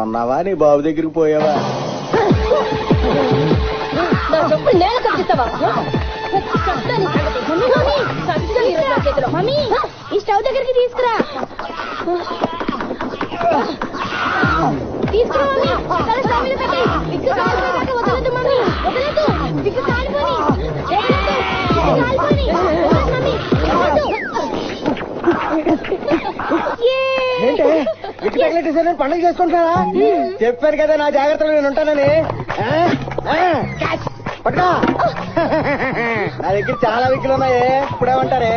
కొన్నావా నీ బాబు దగ్గరికి పోయావా? నేల కప్పిస్తావా? మమ్మీ ఈ స్టవ్ దగ్గరికి తీసుకురా. తీసుకురా మమ్మీ. తల స్టవ్ మీద పెట్టి విగ్గు కాలిపోయాక వదలదు మమ్మీ. వదలదు. విగ్గు కాలిపోని. కాలిపోని. మమ్మీ ఏంటే విగ్గు తగిలేసేసరి పండుగ చేసుకుంటారా? చెప్పాను కదా నా జాగ్రత్తలో నేను ఉంటానని. పట్టుకో. నా దగ్గర చాలా విగ్గులు ఉన్నాయే, ఇప్పుడేమంటారే?